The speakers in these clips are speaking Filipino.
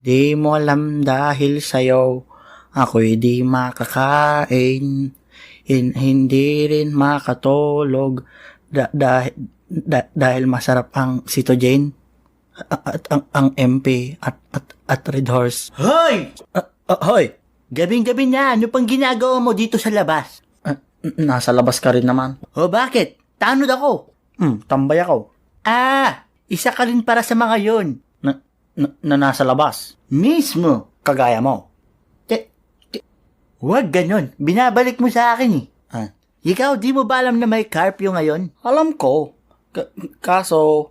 Di mo alam dahil sa'yo, ako'y di makakain. Hindi rin makatulog dahil masarap ang Sito Jane at ang MP at Red Horse. Hoy! Hoy! Gabing-gabi na, ano pang ginagawa mo dito sa labas? Nasa labas ka rin naman. O bakit? Tanod ako. Tambay ako. Isa ka rin para sa mga yon. Na nasa labas. Mismo. Kagaya mo. Huwag ganon. Binabalik mo sa akin eh. Ikaw, di mo ba alam na may curfew ngayon? Alam ko. Kaso...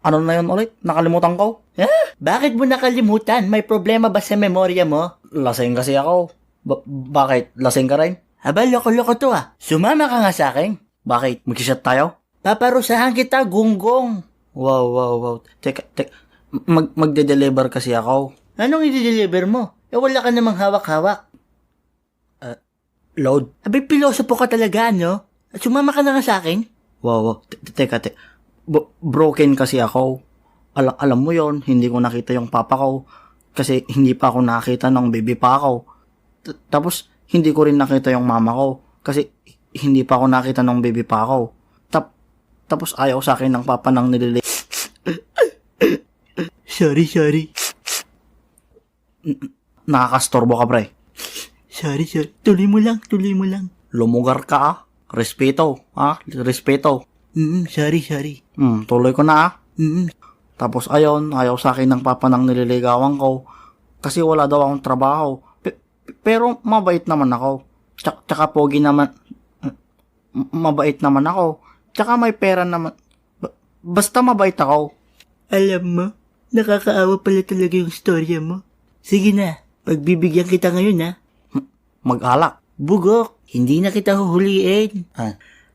Ano na yun ulit? Nakalimutan ko? Bakit mo nakalimutan? May problema ba sa memorya mo? Lasing kasi ako. Bakit? Lasing ka rin? Aba, loko-loko to ah. Sumama ka nga sa akin. Bakit? Mag-shot tayo? Paparusahan kita, gunggong. Wow. Teka. Magde-deliver kasi ako. Anong i-deliver mo? Wala ka namang hawak-hawak. Load. Abay, pilosopo ka talaga, no? Sumama ka na nga sa akin. Wow. Teka. Broken kasi ako. Alam mo yon, hindi ko nakita yung papa ko. Kasi hindi pa ako nakita ng baby pa ako. Tapos, hindi ko rin nakita yung mama ko. Kasi, hindi pa ako nakita ng baby pa ako. Tapos, ayaw sa akin ng papa ng nililay. Sorry. Nakakastorbo ka, pre. Sorry. Tuloy mo lang. Lumugar ka, Respeto, Respeto. Sorry. Tuloy ko na, Tapos, ayaw sa akin ng papa ng nililigawan ko. Kasi wala daw akong trabaho. Pero, mabait naman ako. Tsaka pogi naman. Mabait naman ako. Tsaka may pera naman. Basta mabait ako. Alam mo, nakakaawa pala talaga yung storya mo. Sige na, pagbibigyan kita ngayon ha. Mag-alak. Bugok, hindi na kita huhuliin.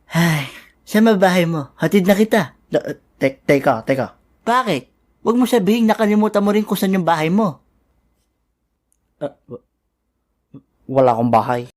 Ay, sa mabahay mo, hatid na kita. Teka. Bakit? Huwag mo sabihin nakalimutan mo rin kung saan yung bahay mo. Wala akong bahay.